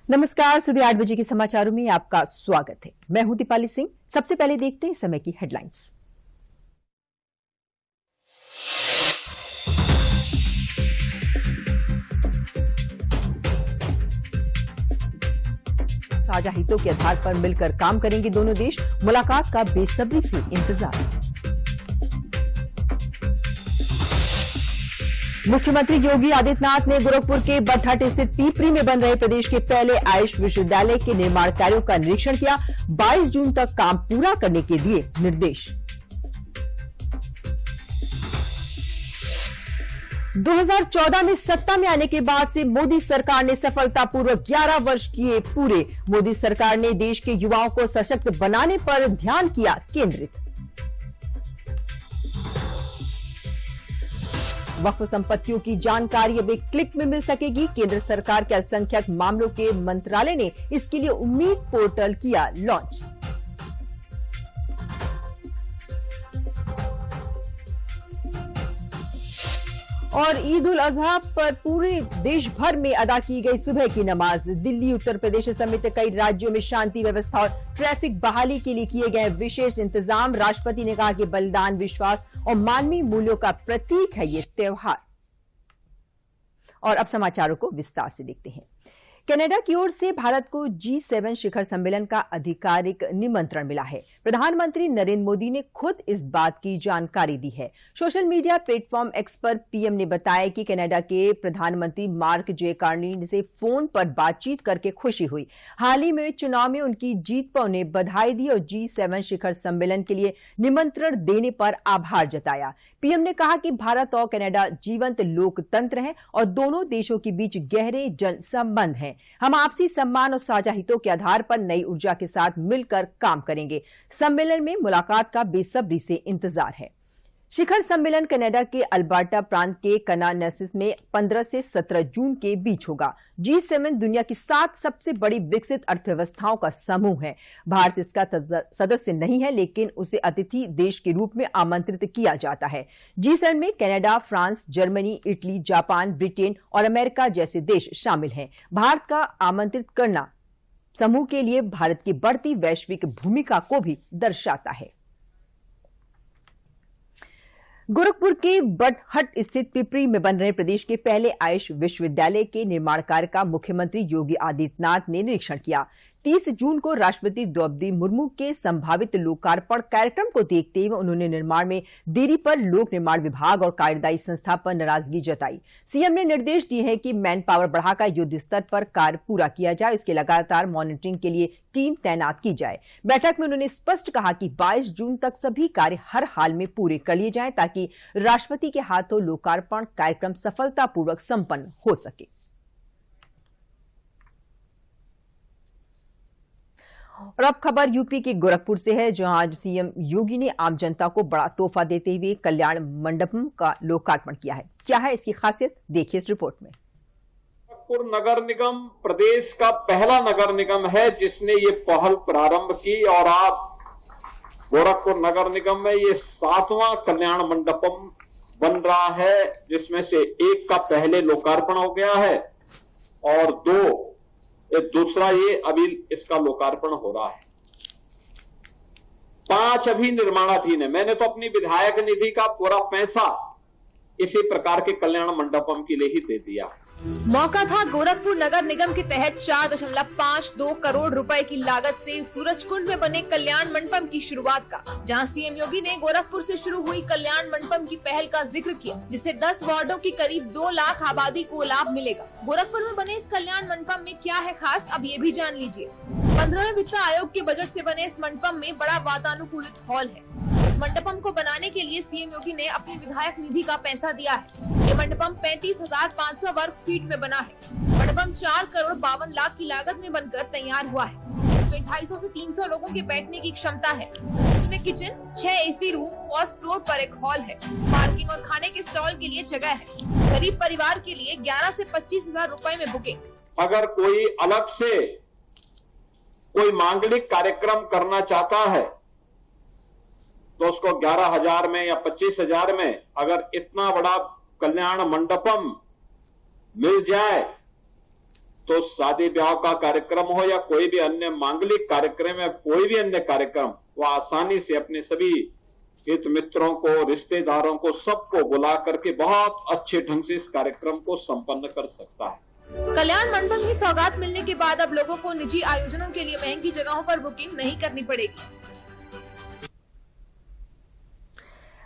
नमस्कार। सुबह 8 बजे के समाचारों में आपका स्वागत है। मैं हूं दीपाली सिंह। सबसे पहले देखते हैं समय की हेडलाइंस। साझा हितों के आधार पर मिलकर काम करेंगे दोनों देश, मुलाकात का बेसब्री से इंतजार। मुख्यमंत्री योगी आदित्यनाथ ने गोरखपुर के बटहट स्थित पीपरी में बन रहे प्रदेश के पहले आयुष विश्वविद्यालय के निर्माण कार्यों का निरीक्षण किया। 22 जून तक काम पूरा करने के दिए निर्देश। 2014 में सत्ता में आने के बाद से मोदी सरकार ने सफलतापूर्वक 11 वर्ष किए पूरे। मोदी सरकार ने देश के युवाओं को सशक्त बनाने पर ध्यान किया केंद्रित। वक्फ संपत्तियों की जानकारी अब एक क्लिक में मिल सकेगी। केंद्र सरकार के अल्पसंख्यक मामलों के मंत्रालय ने इसके लिए उम्मीद पोर्टल किया लॉन्च। और ईद उल अजहा पर पूरे देश भर में अदा की गई सुबह की नमाज। दिल्ली, उत्तर प्रदेश समेत कई राज्यों में शांति व्यवस्था और ट्रैफिक बहाली के लिए किए गए विशेष इंतजाम। राष्ट्रपति ने कहा कि बलिदान, विश्वास और मानवीय मूल्यों का प्रतीक है ये त्योहार। और अब समाचारों को विस्तार से देखते हैं। कनाडा की ओर से भारत को G7 शिखर सम्मेलन का आधिकारिक निमंत्रण मिला है। प्रधानमंत्री नरेंद्र मोदी ने खुद इस बात की जानकारी दी है। सोशल मीडिया प्लेटफॉर्म एक्स पर पीएम ने बताया कि कनाडा के प्रधानमंत्री मार्क जे कार्नी से फोन पर बातचीत करके खुशी हुई। हाल ही में चुनाव में उनकी जीत पर उन्हें बधाई दी और G7 शिखर सम्मेलन के लिए निमंत्रण देने पर आभार जताया। पीएम ने कहा कि भारत और कनाडा जीवंत लोकतंत्र हैं और दोनों देशों के बीच गहरे जन संबंध हैं। हम आपसी सम्मान और साझा हितों के आधार पर नई ऊर्जा के साथ मिलकर काम करेंगे। सम्मेलन में मुलाकात का बेसब्री से इंतजार है। शिखर सम्मेलन कनाडा के अल्बर्टा प्रांत के कनानेसिस में 15 से 17 जून के बीच होगा। G7 दुनिया की 7 सबसे बड़ी विकसित अर्थव्यवस्थाओं का समूह है। भारत इसका सदस्य नहीं है, लेकिन उसे अतिथि देश के रूप में आमंत्रित किया जाता है। G7 में Canada, France, Germany, Italy, Japan, Britain और अमेरिका जैसे देश शामिल हैं। भारत का आमंत्रित करना समूह के लिए भारत की बढ़ती वैश्विक भूमिका को भी दर्शाता है। गोरखपुर के बटहट स्थित पिपरी में बन रहे प्रदेश के पहले आयुष विश्वविद्यालय के निर्माण कार्य का मुख्यमंत्री योगी आदित्यनाथ ने निरीक्षण किया। 30 जून को राष्ट्रपति द्रौपदी मुर्मू के संभावित लोकार्पण कार्यक्रम को देखते हुए उन्होंने निर्माण में देरी पर लोक निर्माण विभाग और कार्यदायी संस्था पर नाराजगी जताई। सीएम ने निर्देश दिए हैं कि मैन पावर बढ़ाकर युद्ध स्तर पर कार्य पूरा किया जाए। इसके लगातार मॉनिटरिंग के लिए टीम तैनात की जाए। बैठक में उन्होंने स्पष्ट कहा कि 22 जून तक सभी कार्य हर हाल में पूरे कर लिए जाएं ताकि राष्ट्रपति के हाथों लोकार्पण कार्यक्रम सफलतापूर्वक संपन्न हो सके। और अब खबर यूपी के गोरखपुर से है, जहां आज सीएम योगी ने आम जनता को बड़ा तोहफा देते हुए कल्याण मंडपम का लोकार्पण किया है। क्या है इसकी खासियत, देखिए इस रिपोर्ट में। गोरखपुर नगर निगम प्रदेश का पहला नगर निगम है जिसने ये पहल प्रारंभ की और आप गोरखपुर नगर निगम में ये 7वां कल्याण मंडपम बन रहा है, जिसमें से एक का पहले लोकार्पण हो गया है और दूसरा ये अभी इसका लोकार्पण हो रहा है। 5 अभी निर्माणाधीन है। मैंने तो अपनी विधायक निधि का पूरा पैसा इसी प्रकार के कल्याण मंडपम के लिए ही दे दिया। मौका था गोरखपुर नगर निगम के तहत 4.52 करोड़ रुपए की लागत से सूरजकुंड में बने कल्याण मंडपम की शुरुआत का, जहां सीएम योगी ने गोरखपुर से शुरू हुई कल्याण मंडपम की पहल का जिक्र किया, जिससे 10 वार्डों की करीब 2 लाख आबादी को लाभ मिलेगा। गोरखपुर में बने इस कल्याण मंडपम में क्या है खास, अब ये भी जान लीजिए। 15वें वित्त आयोग के बजट से बने इस मंडपम में बड़ा वातानुकूलित हॉल है। इस मंडपम को बनाने के लिए सीएम योगी ने अपनी विधायक निधि का पैसा दिया है। ये मंडपम 35,500 वर्ग फीट में बना है। मंडपम 4 करोड़ 52 लाख की लागत में बनकर तैयार हुआ है। इसमें 250 से 300 लोगों के बैठने की क्षमता है। इसमें kitchen, 6 AC room, first floor पर एक हॉल है। पार्किंग और खाने के स्टॉल के लिए जगह है। गरीब परिवार के लिए 11 से 25,000 रुपए में बुकिंग। अगर कोई अलग से कोई मांगलिक कार्यक्रम करना चाहता है तो उसको 11,000 में या 25,000 में अगर इतना बड़ा कल्याण मंडपम मिल जाए तो शादी ब्याह का कार्यक्रम हो या कोई भी अन्य मांगलिक कार्यक्रम या कोई भी अन्य कार्यक्रम, वह आसानी से अपने सभी हित मित्रों को, रिश्तेदारों को, सबको बुला करके बहुत अच्छे ढंग से इस कार्यक्रम को संपन्न कर सकता है। कल्याण मंडपम की सौगात मिलने के बाद अब लोगों को निजी आयोजनों के लिए महंगी जगहों पर बुकिंग नहीं करनी पड़ेगी।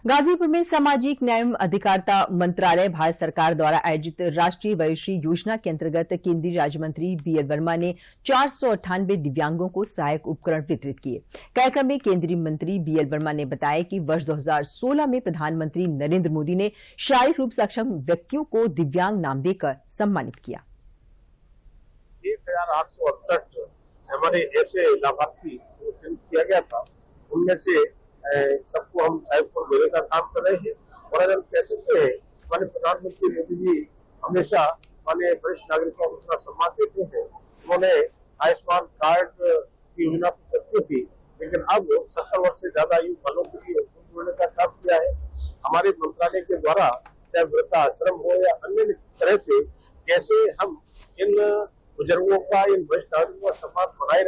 गाजीपुर में सामाजिक न्याय एवं अधिकारिता मंत्रालय भारत सरकार द्वारा आयोजित राष्ट्रीय वयोश्री योजना के अंतर्गत केंद्रीय राज्य मंत्री बीएल वर्मा ने 498 दिव्यांगों को सहायक उपकरण वितरित किए। कार्यक्रम में केंद्रीय मंत्री बीएल वर्मा ने बताया कि वर्ष 2016 में प्रधानमंत्री नरेंद्र मोदी ने शारीरिक रूप से सक्षम व्यक्तियों को दिव्यांग नाम देकर सम्मानित किया। 1868 हमारे ऐसे लाभार्थी चयनित किया गया था, उनमें से सबको हम सहायक देने का काम कर रहे हैं। और अगर कह सकते हैं माननीय प्रधानमंत्री मोदी जी हमेशा माननीय वरिष्ठ नागरिकों को अपना सम्मान देते हैं। उन्होंने आयुष्मान कार्ड की योजना चलती थी, लेकिन अब 70 वर्ष से ज्यादा आयु वालों के लिए जोड़ने का काम किया है। हमारे मंत्रालय के द्वारा चाहे वृद्धाश्रम हो या अन्य तरह से कैसे हम इन बुजुर्गों का, इन वरिष्ठ नागरिकों का सम्मान बढ़ाए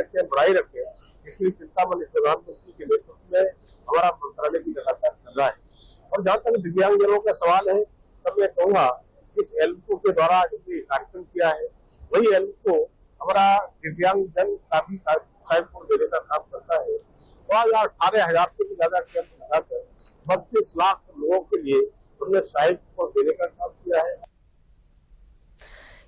रखें, इसके लिए चिंता माननीय प्रधानमंत्री के नेतृत्व में हमारा मंत्रालय भी लगातार कर रहा है। और जहाँ तक दिव्यांगजनों का सवाल है, तब मैं कहूँगा इस एल्को के द्वारा जो कार्यक्रम किया है, वही एल्को हमारा दिव्यांगजन का भी सहायक देने का काम करता है। तो आज 18,000 से भी ज्यादा कैंप लगाकर 32 लाख लोगों के लिए उन्हें सहायक देने का काम किया है।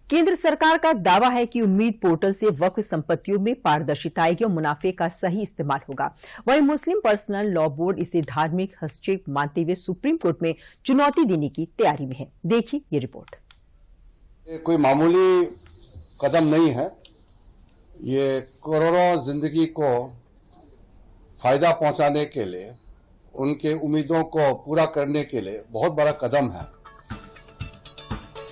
केंद्र सरकार का दावा है कि उम्मीद पोर्टल से वक्फ संपत्तियों में पारदर्शिता आएगी और मुनाफे का सही इस्तेमाल होगा। वहीं मुस्लिम पर्सनल लॉ बोर्ड इसे धार्मिक हस्तक्षेप मानते हुए सुप्रीम कोर्ट में चुनौती देने की तैयारी में है। देखिए ये रिपोर्ट। ये कोई मामूली कदम नहीं है, ये करोड़ों जिंदगी को फायदा पहुंचाने के लिए, उनके उम्मीदों को पूरा करने के लिए बहुत बड़ा कदम है।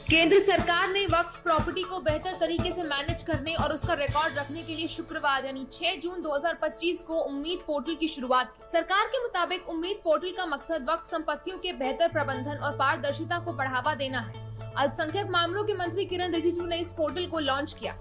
केंद्र सरकार ने वक्फ प्रॉपर्टी को बेहतर तरीके से मैनेज करने और उसका रिकॉर्ड रखने के लिए शुक्रवार यानी 6 जून 2025 को उम्मीद पोर्टल की शुरुआत की। सरकार के मुताबिक उम्मीद पोर्टल का मकसद वक्फ संपत्तियों के बेहतर प्रबंधन और पारदर्शिता को बढ़ावा देना है। अल्पसंख्यक मामलों के मंत्री किरण रिजिजू ने इस पोर्टल को लॉन्च किया।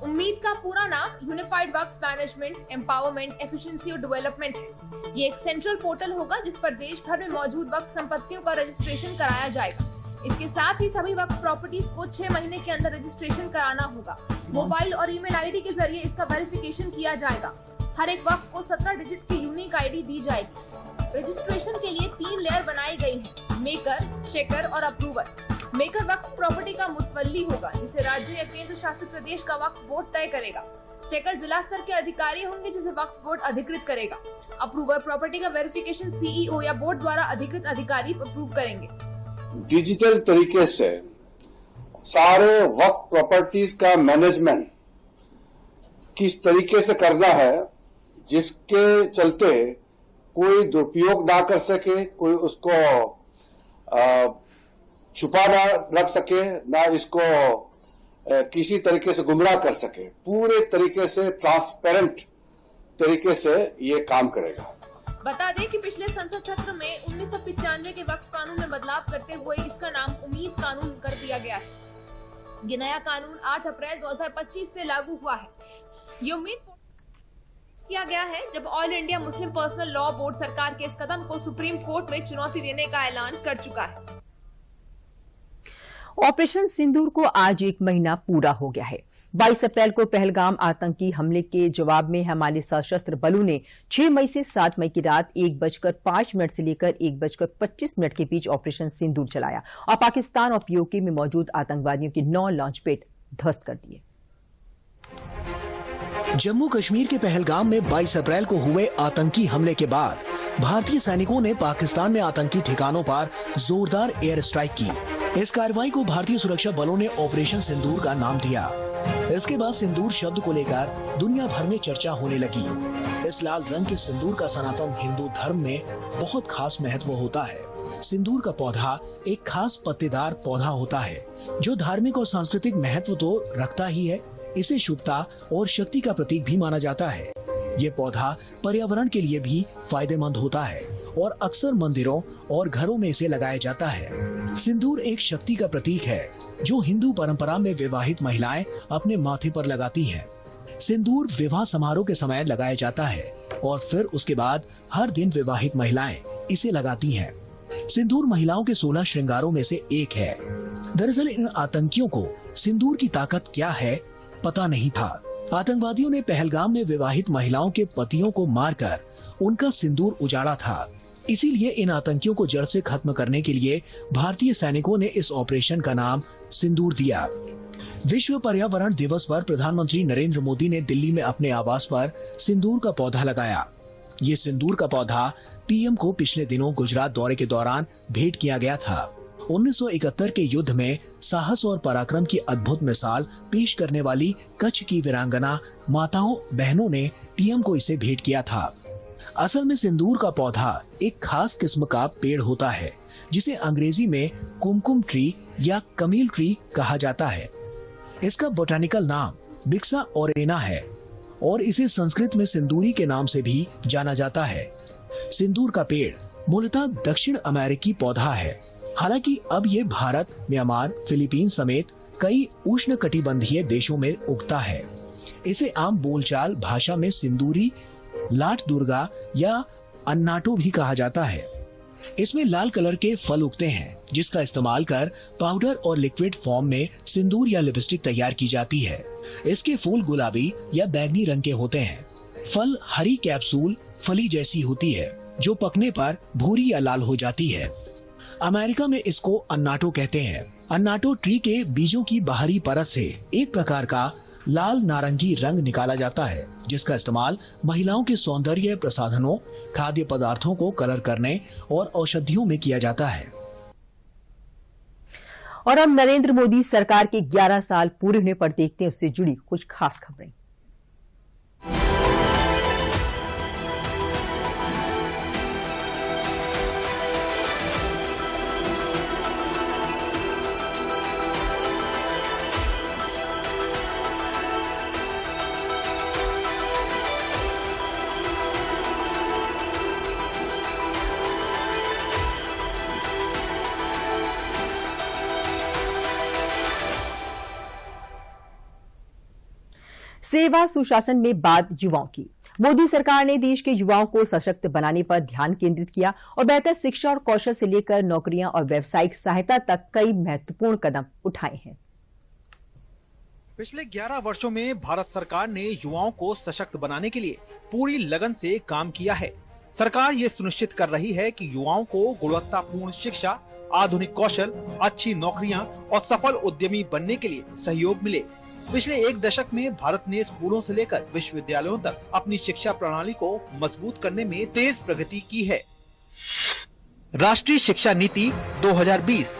उम्मीद का पूरा नाम यूनिफाइड वक्फ मैनेजमेंट, एम्पावरमेंट, एफिशिएंसी और डेवलपमेंट है। ये एक सेंट्रल पोर्टल होगा जिस पर देश भर में मौजूद वक्फ संपत्तियों का रजिस्ट्रेशन कराया जाएगा। इसके साथ ही सभी वक्फ प्रॉपर्टीज को 6 महीने के अंदर रजिस्ट्रेशन कराना होगा। मोबाइल और ईमेल आईडी के जरिए इसका वेरिफिकेशन किया जाएगा। हर एक वक्फ को 17 डिजिट की यूनिक आईडी दी जाएगी। रजिस्ट्रेशन के लिए 3 लेयर बनाई गई हैं, मेकर, चेकर और अप्रूवर। मेकर वक्फ प्रॉपर्टी का मुतवल्ली होगा, जिसे राज्य या केंद्र शासित प्रदेश का वक्फ बोर्ड तय करेगा। चेकर जिला स्तर के अधिकारी होंगे, जिसे वक्फ बोर्ड अधिकृत करेगा। अप्रूवर प्रॉपर्टी का वेरिफिकेशन सीईओ या बोर्ड द्वारा अधिकृत अधिकारी अप्रूव करेंगे। डिजिटल तरीके से सारे वक्फ प्रॉपर्टीज का मैनेजमेंट किस तरीके से करना है, जिसके चलते कोई दुरुपयोग ना कर सके, कोई उसको छुपा ना रख सके, ना इसको किसी तरीके से गुमराह कर सके। पूरे तरीके से ट्रांसपेरेंट तरीके से ये काम करेगा। बता दें कि पिछले संसद सत्र में 1995 के वक्फ कानून में बदलाव करते हुए इसका नाम उम्मीद कानून कर दिया गया है। ये नया कानून 8 अप्रैल 2025 से लागू हुआ है। ये उम्मीद किया गया है जब all India Muslim personal law board सरकार के इस कदम को सुप्रीम कोर्ट में चुनौती देने का ऐलान कर चुका है। ऑपरेशन सिंदूर को आज 1 महीना पूरा हो गया है। 22 अप्रैल को पहलगाम आतंकी हमले के जवाब में हमारे सशस्त्र बलों ने 6 मई से 7 मई की रात 1:05 से लेकर 1:25 के बीच ऑपरेशन सिंदूर चलाया और पाकिस्तान और पीओके में मौजूद आतंकवादियों के 9 लॉन्च पैड ध्वस्त कर दिए। जम्मू कश्मीर के पहलगाम में 22 अप्रैल को हुए आतंकी हमले के बाद भारतीय सैनिकों ने पाकिस्तान में आतंकी ठिकानों पर जोरदार एयर स्ट्राइक की। इस कार्रवाई को भारतीय सुरक्षा बलों ने ऑपरेशन सिंदूर का नाम दिया। इसके बाद सिंदूर शब्द को लेकर दुनिया भर में चर्चा होने लगी। इस लाल रंग के सिंदूर का सनातन हिंदू धर्म में बहुत खास महत्व होता है। सिंदूर का पौधा एक खास पत्तेदार पौधा होता है जो धार्मिक और सांस्कृतिक महत्व तो रखता ही है, इसे शुभता और शक्ति का प्रतीक भी माना जाता है। ये पौधा पर्यावरण के लिए भी फायदेमंद होता है और अक्सर मंदिरों और घरों में इसे लगाया जाता है। सिंदूर एक शक्ति का प्रतीक है जो हिंदू परंपरा में विवाहित महिलाएं अपने माथे पर लगाती हैं। सिंदूर विवाह समारोह के समय लगाया जाता है और फिर उसके बाद हर दिन विवाहित महिलाएं इसे लगाती हैं। सिंदूर महिलाओं के 16 श्रृंगारों में से एक है। दरअसल इन आतंकियों को सिंदूर की ताकत क्या है पता नहीं था। आतंकवादियों ने पहलगाम में विवाहित महिलाओं के पतियों को मारकर उनका सिंदूर उजाड़ा था। इसीलिए इन आतंकियों को जड़ से खत्म करने के लिए भारतीय सैनिकों ने इस ऑपरेशन का नाम सिंदूर दिया। विश्व पर्यावरण दिवस पर प्रधानमंत्री नरेंद्र मोदी ने दिल्ली में अपने आवास पर सिंदूर का पौधा लगाया। ये सिंदूर का पौधा पीएम को पिछले दिनों गुजरात दौरे के दौरान भेंट किया गया था। 1971 के युद्ध में साहस और पराक्रम की अद्भुत मिसाल पेश करने वाली कच्छ की वीरांगना माताओं बहनों ने पीएम को इसे भेंट किया था। असल में सिंदूर का पौधा एक खास किस्म का पेड़ होता है जिसे अंग्रेजी में कुमकुम ट्री या कमील ट्री कहा जाता है। इसका बोटानिकल नाम बिक्सा ओरेना है और इसे संस्कृत में सिंदूरी के नाम से भी जाना जाता है। सिंदूर का पेड़ मूलतः दक्षिण अमेरिकी पौधा है। हालांकि अब ये भारत, म्यांमार, फिलीपीन समेत कई उष्णकटिबंधीय देशों में उगता है। इसे आम बोलचाल भाषा में सिंदूरी, लाट दुर्गा या अन्नाटो भी कहा जाता है। इसमें लाल कलर के फल उगते हैं जिसका इस्तेमाल कर पाउडर और लिक्विड फॉर्म में सिंदूर या लिपस्टिक तैयार की जाती है। इसके फूल गुलाबी या बैंगनी रंग के होते हैं। फल हरी कैप्सूल फली जैसी होती है जो पकने पर भूरी या लाल हो जाती है। अमेरिका में इसको अन्नाटो कहते हैं। अन्नाटो ट्री के बीजों की बाहरी परत से एक प्रकार का लाल नारंगी रंग निकाला जाता है जिसका इस्तेमाल महिलाओं के सौंदर्य प्रसाधनों, खाद्य पदार्थों को कलर करने और औषधियों में किया जाता है। और अब नरेंद्र मोदी सरकार के 11 साल पूरे होने पर देखते हैं उससे जुड़ी कुछ खास खबरें। सेवा सुशासन में बात युवाओं की। मोदी सरकार ने देश के युवाओं को सशक्त बनाने पर ध्यान केंद्रित किया और बेहतर शिक्षा और कौशल से लेकर नौकरियां और व्यावसायिक सहायता तक कई महत्वपूर्ण कदम उठाए हैं। पिछले 11 वर्षों में भारत सरकार ने युवाओं को सशक्त बनाने के लिए पूरी लगन से काम किया है। सरकार ये सुनिश्चित कर रही है कि युवाओं को गुणवत्तापूर्ण शिक्षा, आधुनिक कौशल, अच्छी नौकरियां और सफल उद्यमी बनने के लिए सहयोग मिले। पिछले एक दशक में भारत ने स्कूलों से लेकर विश्वविद्यालयों तक अपनी शिक्षा प्रणाली को मजबूत करने में तेज प्रगति की है। राष्ट्रीय शिक्षा नीति 2020।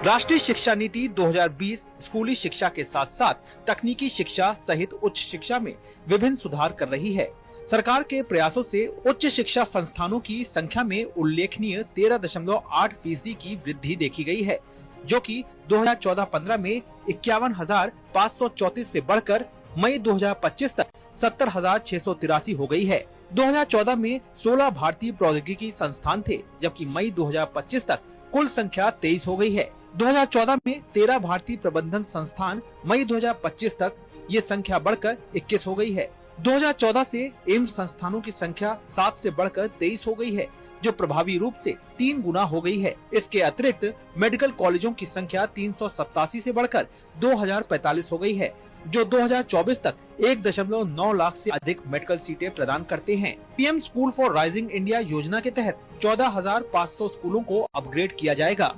राष्ट्रीय शिक्षा नीति 2020 स्कूली शिक्षा के साथ साथ तकनीकी शिक्षा सहित उच्च शिक्षा में विभिन्न सुधार कर रही है। सरकार के प्रयासों से उच्च शिक्षा संस्थानों की संख्या में उल्लेखनीय 13.8% की वृद्धि देखी गई है, जो कि 2014-15 में 51,534 से बढ़कर मई 2025 तक 70,683 हो गई है। 2014 में 16 भारतीय प्रौद्योगिकी संस्थान थे, जबकि मई 2025 तक कुल संख्या 23 हो गई है। 2014 में 13 भारतीय प्रबंधन संस्थान, मई 2025 तक ये संख्या बढ़कर 21 हो गई है। 2014 से एम्स संस्थानों की संख्या 7 से बढ़कर 23 हो गई है, जो प्रभावी रूप से 3 गुना हो गई है। इसके अतिरिक्त मेडिकल कॉलेजों की संख्या 387 से बढ़कर 2045 हो गई है, जो 2024 तक 1.9 लाख से अधिक मेडिकल सीटें प्रदान करते हैं। PM school for rising India योजना के तहत 14,500 स्कूलों को अपग्रेड किया जाएगा।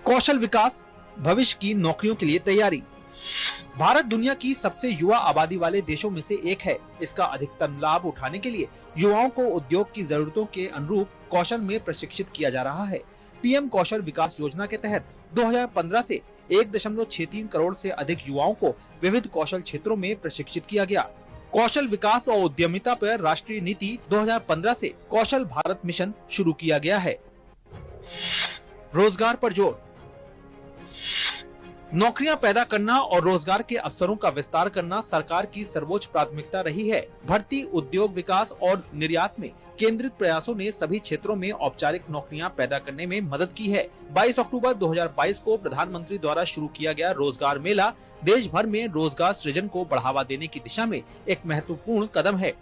कौशल विकास, भविष्य की नौकरियों के लिए तैयारी। भारत दुनिया की सबसे युवा आबादी वाले देशों में से एक है। इसका अधिकतम लाभ उठाने के लिए युवाओं को उद्योग की जरूरतों के अनुरूप कौशल में प्रशिक्षित किया जा रहा है। पीएम कौशल विकास योजना के तहत 2015 से 1.63 करोड़ से अधिक युवाओं को विविध कौशल क्षेत्रों में प्रशिक्षित किया गया। कौशल विकास और उद्यमिता पर राष्ट्रीय नीति 2015 से कौशल भारत मिशन शुरू किया गया है। रोजगार पर जोर। नौकरियां पैदा करना और रोजगार के अवसरों का विस्तार करना सरकार की सर्वोच्च प्राथमिकता रही है। भर्ती, उद्योग विकास और निर्यात में केंद्रित प्रयासों ने सभी क्षेत्रों में औपचारिक नौकरियां पैदा करने में मदद की है। 22 अक्टूबर 2022 को प्रधानमंत्री द्वारा शुरू किया गया रोजगार मेला देश भर में रोजगार सृजन को बढ़ावा देने की दिशा में एक महत्वपूर्ण कदम है।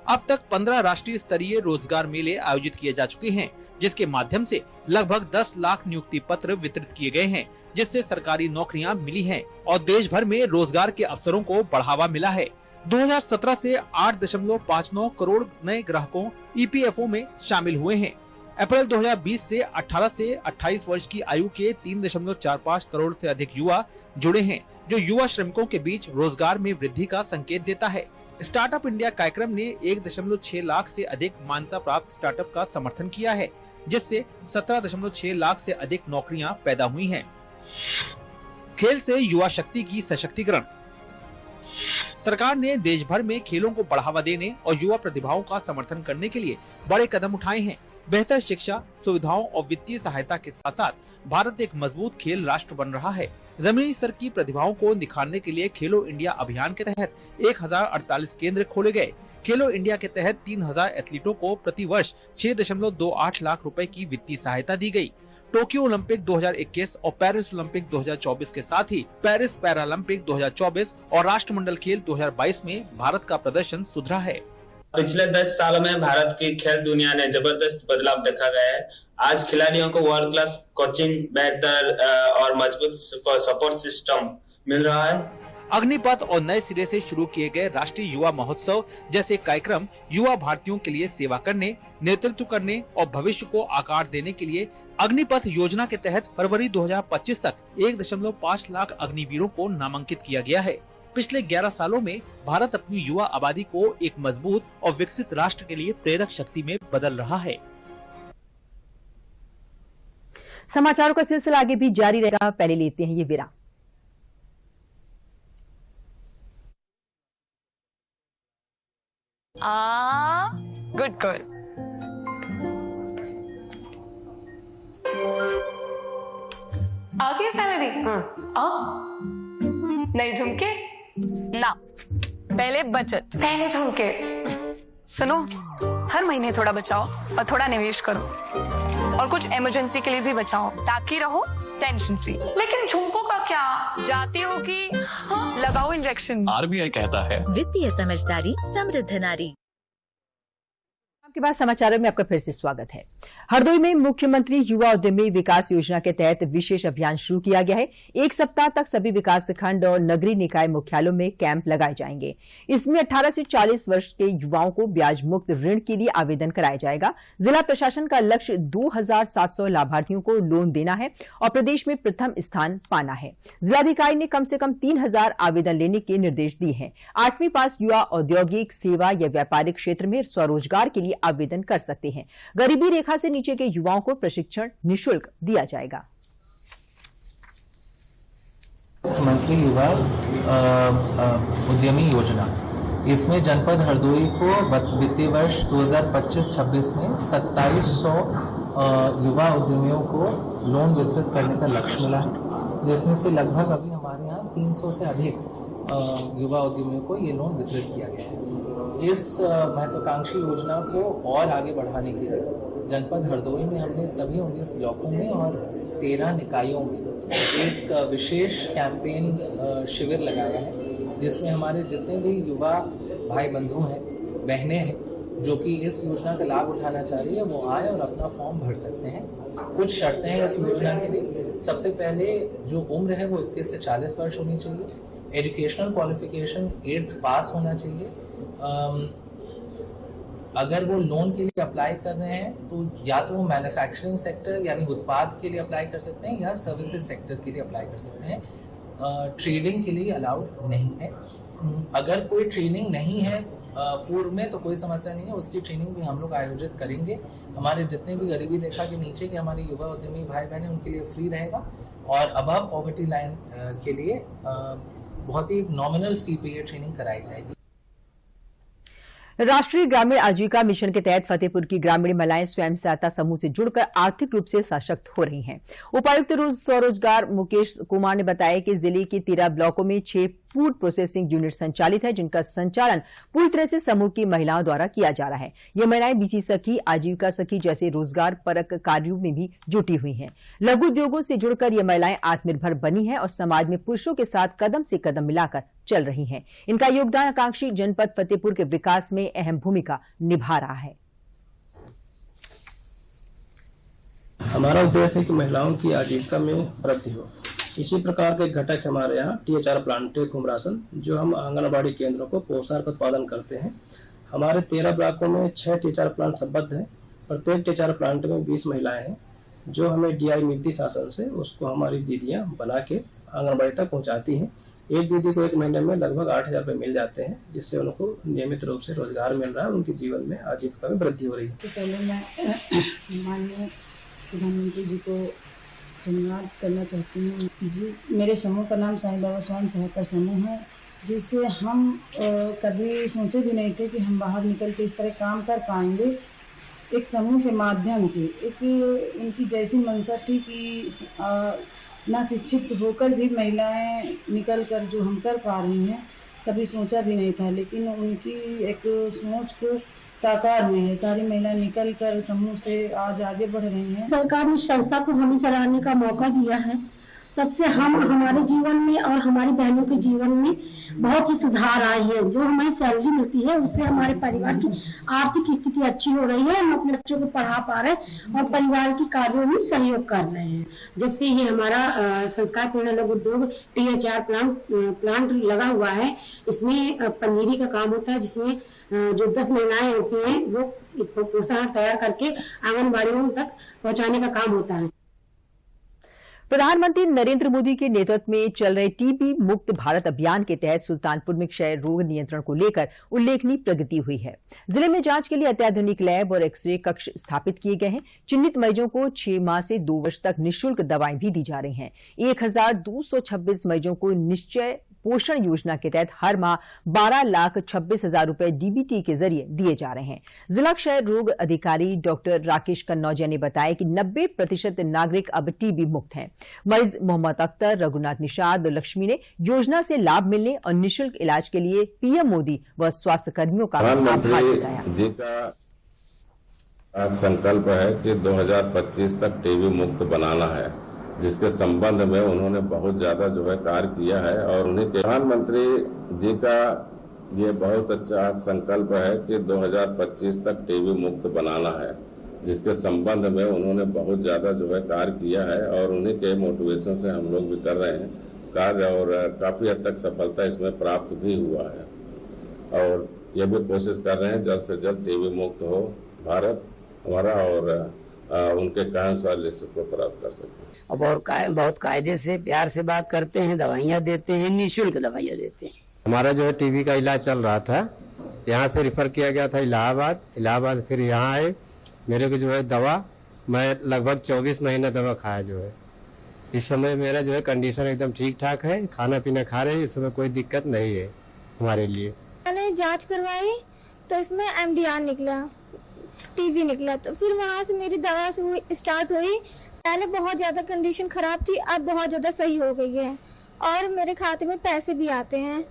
अब तक 15 राष्ट्रीय स्तरीय रोजगार मेले आयोजित किए जा चुके हैं, जिसके माध्यम से लगभग 10 लाख नियुक्ति पत्र वितरित किए गए हैं, जिससे सरकारी नौकरियां मिली हैं और देश भर में रोजगार के अवसरों को बढ़ावा मिला है। 2017 से 8.59 करोड़ नए ग्राहकों ईपीएफओ में शामिल हुए हैं। अप्रैल 2020 से 18 से 28 वर्ष की आयु के 3.45 करोड़ से अधिक युवा जुड़े हैं, जो युवा श्रमिकों के बीच रोजगार में वृद्धि का संकेत देता है। स्टार्टअप इंडिया कार्यक्रम ने 1.6 लाख से अधिक मान्यता प्राप्त स्टार्टअप का समर्थन किया है, जिससे 17.6 लाख से अधिक नौकरियां पैदा हुई हैं। खेल से युवा शक्ति की सशक्तिकरण। सरकार ने देश भर में खेलों को बढ़ावा देने और युवा प्रतिभाओं का समर्थन करने के लिए बड़े कदम उठाए हैं। बेहतर शिक्षा, सुविधाओं और वित्तीय सहायता के साथ साथ भारत एक मजबूत खेल राष्ट्र बन रहा है। जमीनी स्तर की प्रतिभाओं को निखारने के लिए खेलो इंडिया अभियान के तहत 1048 केंद्र खोले गए। खेलो इंडिया के तहत 3000 एथलीटों को प्रति वर्ष 6.28 लाख रुपए की वित्तीय सहायता दी गई। टोक्यो ओलंपिक 2021 और पेरिस ओलंपिक 2024 के साथ ही पेरिस पैरालंपिक 2024 और राष्ट्रमंडल खेल 2022 में भारत का प्रदर्शन सुधरा है। पिछले 10 सालों में भारत की खेल दुनिया ने जबरदस्त बदलाव देखा गया है। आज खिलाड़ियों को वर्ल्ड क्लास कोचिंग, बेहतर और मजबूत सपोर्ट सिस्टम मिल रहा है। अग्निपथ और नए सिरे से शुरू किए गए राष्ट्रीय युवा महोत्सव जैसे कार्यक्रम युवा भारतीयों के लिए सेवा करने, नेतृत्व करने और भविष्य को आकार देने के लिए अग्निपथ योजना के तहत फरवरी 2025 तक 1.5 लाख अग्निवीरों को नामांकित किया गया है। पिछले 11 सालों में भारत अपनी युवा आबादी को एक मजबूत और विकसित राष्ट्र के लिए प्रेरक शक्ति में बदल रहा है। समाचारों का सिलसिला आगे भी जारी रहेगा। पहले लेते हैं ये विराम। Good girl. आगे सैलरी अब नहीं झुमके ना, पहले बचत, पहले झुमके। सुनो, हर महीने थोड़ा बचाओ और थोड़ा निवेश करो और कुछ इमरजेंसी के लिए भी बचाओ ताकि रहो टेंशन फ्री। लेकिन झुमकों का क्या? जाते हो कि लगाओ इंजेक्शन। आरबीआई कहता है वित्तीय समझदारी समृद्ध नारी। आपके बाद समाचारों में आपका फिर से स्वागत है। हरदोई में मुख्यमंत्री युवा उद्यमी विकास योजना के तहत विशेष अभियान शुरू किया गया है। एक सप्ताह तक सभी विकासखंड और नगरीय निकाय मुख्यालयों में कैंप लगाए जाएंगे। इसमें 18 से 40 वर्ष के युवाओं को ब्याज मुक्त ऋण के लिए आवेदन कराया जाएगा। जिला प्रशासन का लक्ष्य 2700 लाभार्थियों को लोन देना है और प्रदेश में प्रथम स्थान पाना है। जिलाधिकारी ने कम से कम 3000 आवेदन लेने के निर्देश दिए हैं। 8वीं पास युवा औद्योगिक, सेवा या व्यापारिक क्षेत्र में स्वरोजगार के लिए आवेदन कर सकते हैं। गरीबी रेखा से नीचे के युवाओं को प्रशिक्षण निःशुल्क दिया जाएगा। मुख्यमंत्री युवा उद्यमी योजना, इसमें जनपद हरदोई को वित्तीय वर्ष 2025-26 में 2700 युवा उद्यमियों को लोन वितरित करने का लक्ष्य मिला है, जिसमें से लगभग अभी हमारे यहाँ 300 से अधिक युवा उद्यमियों को ये लोन वितरित किया गया है। इस महत्वाकांक्षी योजना को और आगे बढ़ाने के लिए जनपद हरदोई में हमने सभी 19 ब्लॉकों में और 13 निकायों में एक विशेष कैंपेन शिविर लगाया है, जिसमें हमारे जितने भी युवा भाई बंधु हैं, बहनें हैं, जो कि इस योजना का लाभ उठाना चाह रही है, वो आए और अपना फॉर्म भर सकते हैं। कुछ शर्तें हैं इस योजना के लिए। सबसे पहले जो उम्र है वो 21 से 40 वर्ष होनी चाहिए। एजुकेशनल क्वालिफिकेशन 8th पास होना चाहिए। अगर वो लोन के लिए अप्लाई कर रहे हैं तो या तो वो मैन्युफैक्चरिंग सेक्टर यानी उत्पाद के लिए अप्लाई कर सकते हैं या सर्विसेज सेक्टर के लिए अप्लाई कर सकते हैं। ट्रेडिंग के लिए अलाउड नहीं है। अगर कोई ट्रेनिंग नहीं है पूर्व में तो कोई समस्या नहीं है, उसकी ट्रेनिंग भी हम लोग आयोजित करेंगे। हमारे जितने भी गरीबी रेखा के नीचे के हमारे युवा उद्यमी भाई बहन हैं, उनके लिए फ्री रहेगा और अबव पॉवर्टी लाइन के लिए बहुत ही नॉमिनल फी पे ये ट्रेनिंग कराई जाएगी। राष्ट्रीय ग्रामीण आजीविका मिशन के तहत फतेहपुर की ग्रामीण महिलाएं स्वयं सहायता समूह से जुड़कर आर्थिक रूप से सशक्त हो रही हैं। उपायुक्त स्वरोजगार मुकेश कुमार ने बताया कि जिले के 13 ब्लॉकों में 6 फूड प्रोसेसिंग यूनिट संचालित है, जिनका संचालन पूरी तरह से समूह की महिलाओं द्वारा किया जा रहा है। ये महिलाएं बीसी सखी, आजीविका सखी जैसे रोजगार परक कार्यों में भी जुटी हुई हैं। लघु उद्योगों से जुड़कर ये महिलाएं आत्मनिर्भर बनी हैं और समाज में पुरुषों के साथ कदम से कदम मिलाकर चल रही हैं। इनका योगदान आकांक्षी जनपद फतेहपुर के विकास में अहम भूमिका निभा रहा है। हमारा उद्देश्य है कि महिलाओं की आजीविका में वृद्धि हो। इसी प्रकार के घटक हमारे यहाँ THR प्लांट खुमरासन, जो हम आंगनबाड़ी केंद्रों को पोषण का उत्पादन करते हैं। हमारे 13 ब्लॉकों में 6 THR प्लांट संबद्ध हैं। प्रत्येक THR प्लांट में 20 महिलाएं हैं, जो हमें DI मिलती शासन से उसको हमारी दीदियां बना के आंगनबाड़ी तक पहुंचाती हैं। एक दीदी को 1 महीने में लगभग 8,000 रुपये मिल जाते हैं, जिससे उनको नियमित रूप से रोजगार मिल रहा है, उनके जीवन में आजीविका में वृद्धि हो रही है। तो पहले मैं माननीय प्रधानमंत्री जी को धन्यवाद करना चाहती हूँ। मेरे समूह का नाम साईं बाबा स्वयं सहायता समूह है, जिससे हम कभी सोचे भी नहीं थे कि हम बाहर निकल के इस तरह काम कर पाएंगे। एक समूह के माध्यम से एक उनकी जैसी मंशा थी कि ना शिक्षित होकर भी महिलाएं निकल कर जो हम कर पा रही हैं, कभी सोचा भी नहीं था, लेकिन उनकी एक सोच को साकार हुई है। सारी महिलाएं निकल कर समूह से आज आगे बढ़ रही हैं। सरकार ने संस्था को हमें चलाने का मौका दिया है, तब से हम हमारे जीवन में और हमारी बहनों के जीवन में बहुत ही सुधार आई है। जो हमें सैलरी मिलती है उससे हमारे परिवार की आर्थिक स्थिति अच्छी हो रही है। हम अपने बच्चों को पढ़ा पा रहे हैं और परिवार के कार्यों में सहयोग कर रहे हैं। जब से ये हमारा संस्कार पूर्ण लघु उद्योग THR प्लांट लगा हुआ है, इसमें पंजीरी का काम होता है, जिसमें जो 10 महिलाएं होती हैं वो पोषण तैयार करके आंगनबाड़ियों तक पहुँचाने का काम होता है। प्रधानमंत्री नरेंद्र मोदी के नेतृत्व में चल रहे टीबी मुक्त भारत अभियान के तहत सुल्तानपुर में क्षय रोग नियंत्रण को लेकर उल्लेखनीय प्रगति हुई है। जिले में जांच के लिए अत्याधुनिक लैब और एक्सरे कक्ष स्थापित किए गए हैं। चिन्हित मरीजों को 6 माह से 2 वर्ष तक निःशुल्क दवाएं भी दी जा रही हैं। 1226 मरीजों को निश्चय पोषण योजना के तहत हर माह 12,26,000 रुपए DBT के जरिए दिए जा रहे हैं। जिला क्षय रोग अधिकारी डॉक्टर राकेश कन्नौजिया ने बताया कि 90% नागरिक अब टीबी मुक्त हैं। मरीज मोहम्मद अख्तर, रघुनाथ निषाद और लक्ष्मी ने योजना से लाभ मिलने और निःशुल्क इलाज के लिए PM मोदी व स्वास्थ्य कर्मियों का आभार जताया। जी का संकल्प है कि 2025 तक टीबी मुक्त बनाना है, जिसके संबंध में उन्होंने बहुत ज्यादा जो है कार्य किया है। और उन्हीं के प्रधानमंत्री जी का ये बहुत अच्छा संकल्प है कि 2025 तक टीबी मुक्त बनाना है, जिसके संबंध में उन्होंने बहुत ज्यादा जो है कार्य किया है। और उन्हीं के मोटिवेशन से हम लोग भी कर रहे हैं कार्य, और काफी हद तक सफलता इसमें प्राप्त भी हुआ है। और ये भी कोशिश कर रहे हैं जल्द से जल्द टीबी मुक्त हो भारत हमारा, और उनके अनुसार लिस्ट को प्राप्त कर सकें। अब बहुत कायदे से प्यार से बात करते हैं, दवाइयाँ देते हैं, निःशुल्क दवाइयाँ देते हैं। हमारा जो है टीबी का इलाज चल रहा था, यहाँ से रिफर किया गया था इलाहाबाद, फिर यहाँ आए। मेरे को जो है दवा, मैं लगभग 24 महीना दवा खाया जो है। इस समय मेरा जो है कंडीशन एकदम ठीक ठाक है, खाना पीना खा रहे हैं, इस समय कोई दिक्कत नहीं है हमारे लिए। मैंने जांच करवाई तो इसमें MDR निकला, टीबी निकला, तो फिर वहाँ से मेरी दवा स्टार्ट हुई। पहले बहुत ज़्यादा कंडीशन खराब थी, अब बहुत ज़्यादा सही हो गई है और मेरे खाते में पैसे भी आते हैं।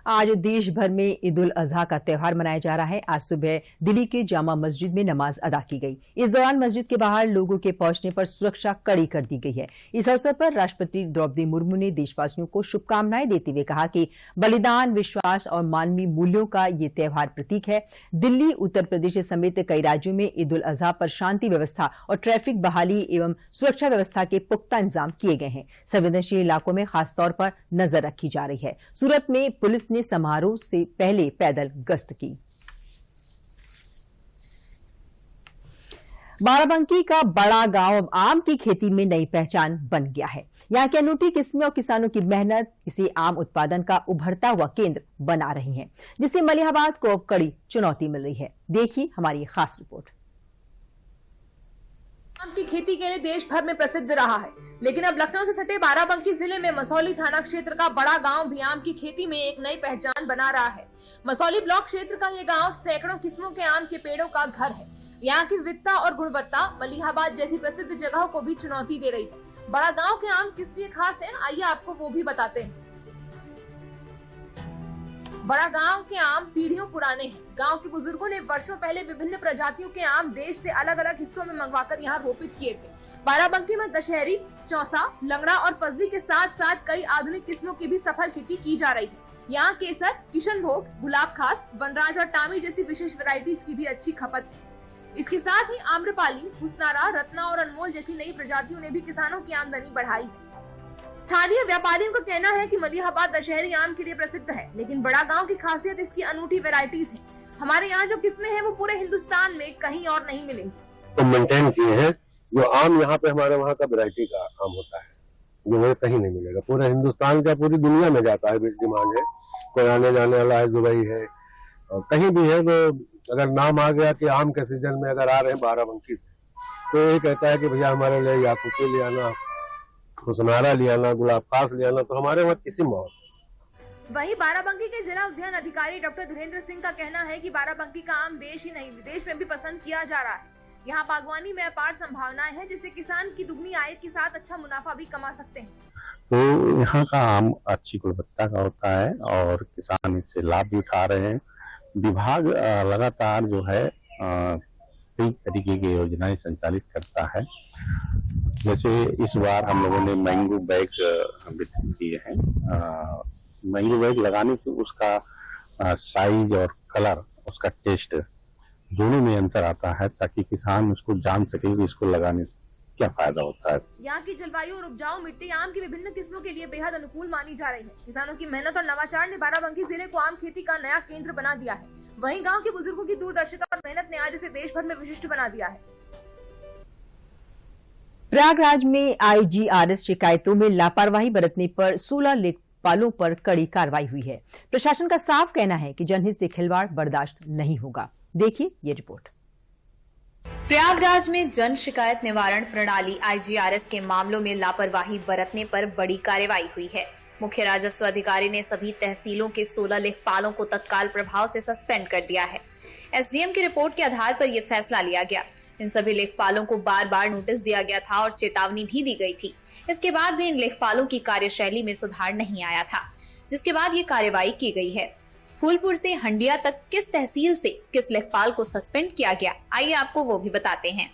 आज देश भर में ईद उल अजहा का त्यौहार मनाया जा रहा है। आज सुबह दिल्ली के जामा मस्जिद में नमाज अदा की गई। इस दौरान मस्जिद के बाहर लोगों के पहुंचने पर सुरक्षा कड़ी कर दी गई है। इस अवसर पर राष्ट्रपति द्रौपदी मुर्मू ने देशवासियों को शुभकामनाएं देते हुए कहा कि बलिदान, विश्वास और मानवीय मूल्यों का ये त्यौहार प्रतीक है। दिल्ली, उत्तर प्रदेश समेत कई राज्यों में ईद उल अजहा पर शांति व्यवस्था और ट्रैफिक बहाली एवं सुरक्षा व्यवस्था के पुख्ता इंतजाम किए गए हैं। संवेदनशील इलाकों में खासतौर पर नजर रखी जा रही है। सूरत में पुलिस ने समारोह से पहले पैदल गश्त की। बाराबंकी का बड़ा गांव आम की खेती में नई पहचान बन गया है। यहाँ की अनूठी किस्में और किसानों की मेहनत इसे आम उत्पादन का उभरता हुआ केंद्र बना रही है, जिससे मलिहाबाद को अब कड़ी चुनौती मिल रही है। देखिए हमारी खास रिपोर्ट। आम की खेती के लिए देश भर में प्रसिद्ध रहा है, लेकिन अब लखनऊ से सटे बाराबंकी जिले में मसौली थाना क्षेत्र का बड़ा गांव भी आम की खेती में एक नई पहचान बना रहा है। मसौली ब्लॉक क्षेत्र का ये गांव सैकड़ों किस्मों के आम के पेड़ों का घर है। यहाँ की विविधता और गुणवत्ता मलिहाबाद जैसी प्रसिद्ध जगहों को भी चुनौती दे रही है। बड़ा गांव के आम किस लिए खास हैं, आइए आपको वो भी बताते हैं। बड़ा गांव के आम पीढ़ियों पुराने हैं। गांव के बुजुर्गों ने वर्षों पहले विभिन्न प्रजातियों के आम देश से अलग अलग हिस्सों में मंगवाकर यहाँ रोपित किए थे। बाराबंकी में दशहरी, चौसा, लंगड़ा और फजली के साथ साथ कई आधुनिक किस्मों की भी सफल खेती की जा रही है। यहाँ केसर, किशनभोग, गुलाब खास, वनराज और टामी जैसी विशेष वैरायटीज की भी अच्छी खपत है। इसके साथ ही आम्रपाली, हुस्नारा, रत्ना और अनमोल जैसी नई प्रजातियों ने भी किसानों की आमदनी बढ़ाई है। स्थानीय व्यापारियों का कहना है कि मलिहाबाद दशहरी आम के लिए प्रसिद्ध है, लेकिन बड़ा गांव की खासियत इसकी अनूठी वैरायटीज है। हमारे यहाँ जो किस्में हैं वो पूरे हिंदुस्तान में कहीं और नहीं मिलेंगी। तो मेंटेन किए हैं जो आम यहाँ पे हमारे वहाँ का वैरायटी का आम होता है, जो वो कहीं नहीं मिलेगा। पूरे हिंदुस्तान का, पूरी दुनिया में जाता है, डिमांड है। कोई आने जाने वाला है, दुबई है और कहीं भी है, तो अगर नाम आ गया कि आम के सीजन में अगर आ रहे हैं बाराबंकी से, तो ये कहता है कि भैया हमारे लिए याकूती ले आना, हुस्नारा ले आना, गुलाब खास ले आना, तो हमारे वहाँ किस्म बहुत। वहीं बाराबंकी के जिला उद्यान अधिकारी डॉक्टर धीरेन्द्र सिंह का कहना है कि बाराबंकी का आम देश ही नहीं विदेश में भी पसंद किया जा रहा है। यहाँ बागवानी में अपार संभावनाएं हैं, जिससे किसान की दुगनी आय के साथ अच्छा मुनाफा भी कमा सकते हैं। तो यहाँ का आम अच्छी गुणवत्ता का होता है और किसान इससे लाभ भी उठा रहे हैं। विभाग लगातार जो है कई तरीके की योजनाएं संचालित करता है। जैसे इस बार हम लोगों ने मैंगो बैग वितरित किए हैं। मैंगो बैग लगाने से उसका साइज और कलर, उसका टेस्ट दोनों में अंतर आता है, ताकि किसान उसको जान सके कि इसको लगाने से क्या फायदा होता है। यहाँ की जलवायु और उपजाऊ मिट्टी आम की विभिन्न किस्मों के लिए बेहद अनुकूल मानी जा रही है। किसानों की मेहनत और नवाचार ने बाराबंकी जिले को आम खेती का नया केंद्र बना दिया है। वहीं गांव के बुजुर्गों की दूरदर्शिता और मेहनत ने आज इसे देश भर में विशिष्ट बना दिया है। प्रयागराज में IGRS शिकायतों में लापरवाही बरतने पर 16 लेखपालों पर कड़ी कार्रवाई हुई है। प्रशासन का साफ कहना है कि जनहित से खिलवाड़ बर्दाश्त नहीं होगा। देखिए ये रिपोर्ट। प्रयागराज में जन शिकायत निवारण प्रणाली IGRS के मामलों में लापरवाही बरतने पर बड़ी कार्रवाई हुई है। मुख्य राजस्व अधिकारी ने सभी तहसीलों के 16 लेखपालों को तत्काल प्रभाव से सस्पेंड कर दिया है। SDM की रिपोर्ट के आधार पर यह फैसला लिया गया। इन सभी लेखपालों को बार बार नोटिस दिया गया था और चेतावनी भी दी गई थी। इसके बाद भी इन लेखपालों की कार्यशैली में सुधार नहीं आया था, जिसके बाद ये कार्रवाई की गई है। फूलपुर से हंडिया तक किस तहसील से किस लेखपाल को सस्पेंड किया गया, आइए आपको वो भी बताते हैं।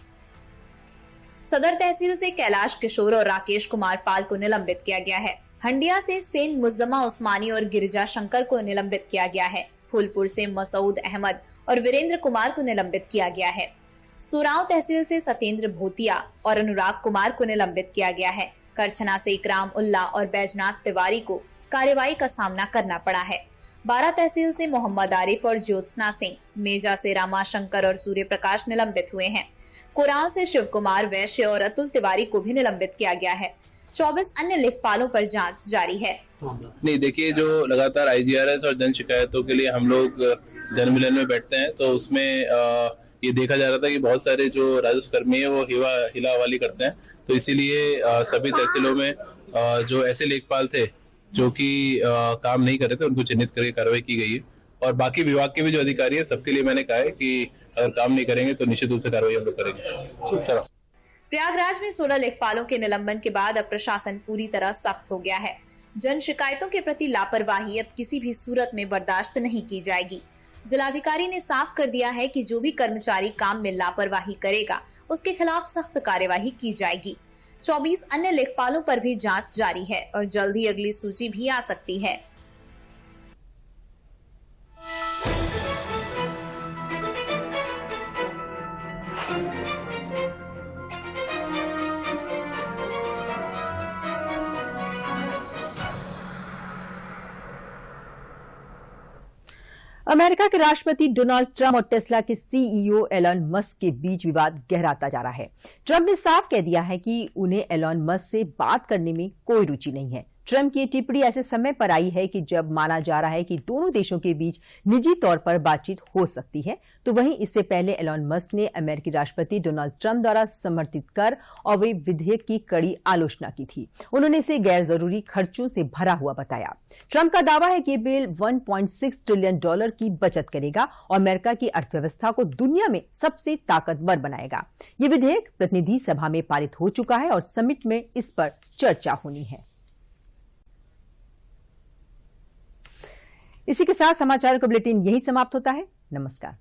सदर तहसील से कैलाश किशोर और राकेश कुमार पाल को निलंबित किया गया है। हंडिया से सेन मुज्जमा उस्मानी और गिरिजा शंकर को निलंबित किया गया है। फूलपुर से मसूद अहमद और वीरेंद्र कुमार को निलंबित किया गया है। सुराव तहसील से सत्येंद्र भोतिया और अनुराग कुमार को निलंबित किया गया है। करछना से इकराम उल्ला और बैजनाथ तिवारी को कार्रवाई का सामना करना पड़ा है। 12 तहसील से मोहम्मद आरिफ और ज्योत्सना सिंह, मेजा से रामाशंकर और सूर्य प्रकाश निलंबित हुए हैं। कुराव से शिव कुमार वैश्य और अतुल तिवारी को भी निलंबित किया गया है। 24 अन्य लेखपालों पर जांच जारी है। नहीं, देखिए, जो लगातार IGRS और जन शिकायतों के लिए हम लोग जनमिलन में बैठते हैं, तो उसमें ये देखा जा रहा था कि बहुत सारे जो राजस्व कर्मी है वो हिला हवाली करते हैं। तो इसीलिए सभी तहसीलों में जो ऐसे लेखपाल थे जो कि काम नहीं कर रहे थे, उनको चिन्हित करके कार्रवाई की गई है। और बाकी विभाग के भी जो अधिकारी है, सबके लिए मैंने कहा है कि अगर काम नहीं करेंगे तो निश्चित रूप से कार्रवाई हम लोग करेंगे। प्रयागराज में 16 लेखपालों के निलंबन के बाद अब प्रशासन पूरी तरह सख्त हो गया है। जन शिकायतों के प्रति लापरवाही अब किसी भी सूरत में बर्दाश्त नहीं की जाएगी। जिलाधिकारी ने साफ कर दिया है कि जो भी कर्मचारी काम में लापरवाही करेगा, उसके खिलाफ सख्त कार्यवाही की जाएगी। 24 अन्य लेखपालों पर भी जांच जारी है और जल्द ही अगली सूची भी आ सकती है। अमेरिका के राष्ट्रपति डोनाल्ड ट्रंप और टेस्ला के CEO एलन मस्क के बीच विवाद गहराता जा रहा है। ट्रंप ने साफ कह दिया है कि उन्हें एलन मस्क से बात करने में कोई रुचि नहीं है। ट्रंप की ये टिप्पणी ऐसे समय पर आई है कि जब माना जा रहा है कि दोनों देशों के बीच निजी तौर पर बातचीत हो सकती है, तो वहीं इससे पहले एलन मस्क ने अमेरिकी राष्ट्रपति डोनाल्ड ट्रंप द्वारा समर्थित कर और वे विधेयक की कड़ी आलोचना की थी। उन्होंने इसे गैर जरूरी खर्चों से भरा हुआ बताया। ट्रंप का दावा है कि ये बिल $1.6 ट्रिलियन की बचत करेगा और अमेरिका की अर्थव्यवस्था को दुनिया में सबसे ताकतवर बनाएगा। ये विधेयक प्रतिनिधि सभा में पारित हो चुका है और समिट में इस पर चर्चा होनी है। इसी के साथ समाचार का बुलेटिन यही समाप्त होता है। नमस्कार।